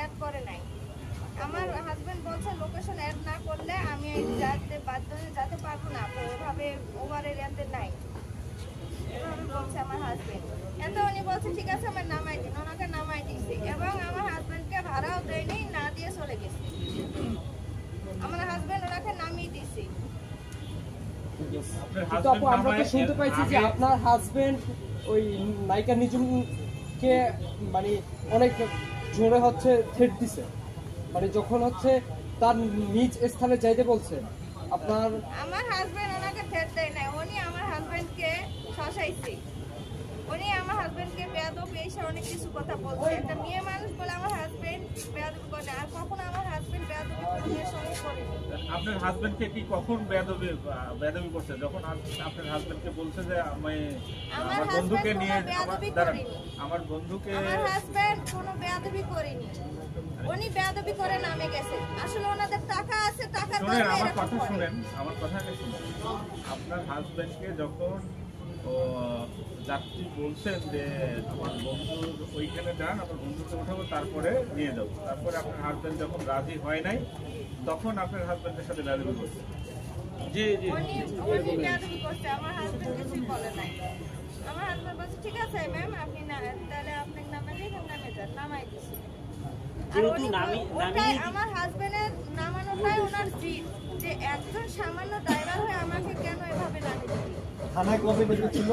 Add করে নাই। আমার হাজবেন্ড বলছে লোকেশন অ্যাড না করলে আমি যাতে বাধ্য হয়ে যেতে পারবো না, ওভাবে ওভার এরিয়াতে নাই, এভাবে বলছে আমার হাজবেন্ড। এত উনি বলছে ঠিক আছে আমার নামাই দিন, ওনাকে নামাই দিয়েছে এবং আমার হাজবেন্ডকে ভাড়াও দেয়নি, না দিয়ে চলে গেছে। আমার হাজবেন্ড ওনাকে নামিয়ে দিয়েছে। কিন্তু আপু আমরা তো শুনতে পাইছি যে আপনার হাজবেন্ড ওই নায়িকা নিজুমকে মানে অনেক জোরে হচ্ছে থ্রেট দিছে, মানে যখন হচ্ছে তার নিজ স্থানে যাইতে বলছে আপনার। আমার হাজবেন্ড ওনাকে থ্রেট দেয় না, উনি আমার হাজবেন্ডকে শসাইছে। উনি আমার হাজবেন্ডকে বেয়াদব এসে অনেক কিছু কথা বলছে। একটা মেয়ে মানুষ বলে আমার হাজবেন্ড বেয়াদবি করে, আর কখনো আমার হাজবেন্ড বেয়াদবি কোনো মেয়ের সঙ্গে করেনি। আপনার হাজবেন্ডকে কি কখন বেয়াদবি করছে? যখন আপনার হাজবেন্ডকে বলছে যে আমি আমার বন্ধুকে নিয়ে আমার বন্ধুকে। আমার হাজবেন্ড কোনো বেয়াদবি করেনি, উনি বেয়াদবি করে নামে গেছে। আসলে ওনাদের টাকা আছে, টাকার শুনেন আমার কথা, শুনেন আমার কথাটা শুনেন। আপনার হাজবেন্ডকে যখন যাত্রী বলছেন যে আমার বন্ধুর ওইখানে যান, আমার বন্ধুকে উঠাবো, তারপরে নিয়ে যাবো, তারপরে আপনার হাজবেন্ড যখন রাজি হয় নাই তখন আপনার হাজবেন্ডের সাথে বেয়াদবি করছে। জি জি উনি বেয়াদবি করছে, আমার হাজবেন্ড কিছুই বলে নাই। আমার হাজবেন্ড বলছে ঠিক আছে ম্যাম আপনি না তাহলে আপনাকে নামাই যান, নামাই দিছি। আমার হাজবেন্ডের নামানোটাই ওনার জিদ, যে একজন সামান্য ড্রাইভার হয়ে আমাকে কেন এভাবে নামিয়ে দিল। থানায় কবে ডেকেছিল?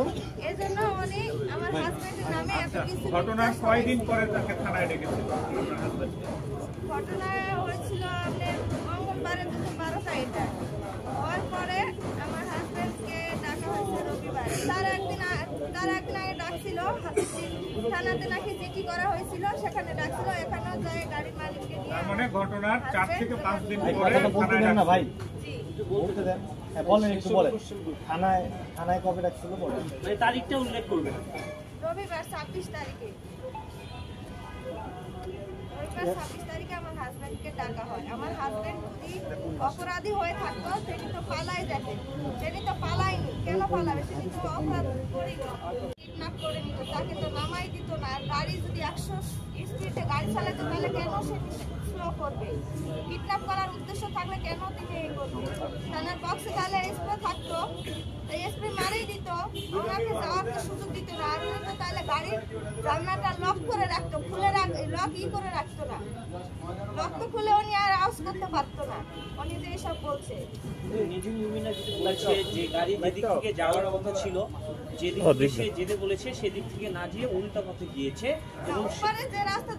এজন্য উনি আমার হাজবেন্ডের নামে এত কিছু। ঘটনার কয়দিন পরে তাকে থানায় ডেকেছিল আপনার হাজবেন্ড? ঘটনা হয়েছিল আপনার মঙ্গলবারের 12 তারিখে। হওয়ার পরে আমার হাজবেন্ডকে ডাকা হয়েছে রবিবারে। তার একদিন আগে ডাকছিল, থানাতে নাকি চিঠি করা হয়েছিল, সেখানে ডাকছিল, এখানেও যায় গাড়ির মালিককে নিয়ে। তার মানে ঘটনার 4 থেকে 5 দিন পরে থানায় না ভাই জি বলতে দেন। হ্যাঁ বলেন, একটু বলেন। থানায় কবে ডাকছিল বলেন, মানে তারিখটা উল্লেখ করবেন। রবিবার 26 তারিখে। রবিবার 26 তারিখে আমার হাজবেন্ডকে ডাকা হয়। আমার হাজবেন্ড যদি অপরাধী হয়ে থাকতো তিনি তো পালাই যেতেন, তিনি তো পালায়নি। কেন পালাবে? তিনি তো অপরাধ করেনি, কিডন্যাপ করে নিত, তাকে তো নামাই দিত না। আর গাড়ি যদি 100 স্পিডে গাড়ি চালাতে তাহলে কেন সে স্লো করবে? কিডন্যাপ করার উদ্দেশ্য থাকলে কেন তিনি এই করবে? থানার বক্সে তাহলে স্প্রে থাকতো, স্প্রে মারিয়ে দিত, ওনাকে যাওয়ার সুযোগ দিত না। আর তো তাহলে গাড়ির জানলাটা লক করে রাখতো, লক করে রাখতো না। লক তো খুলে উনি আর আউজ করতে পারতো না। উনি যে এসব বলছে, নিজুম মুমিনা যেটা বলছে যে গাড়ি যেদিক থেকে যাওয়ার কথা ছিল, যেদিক থেকে সে যেতে বলেছে সেদিক থেকে না গিয়ে উল্টা পথে গিয়েছে এবং যে রাস্তা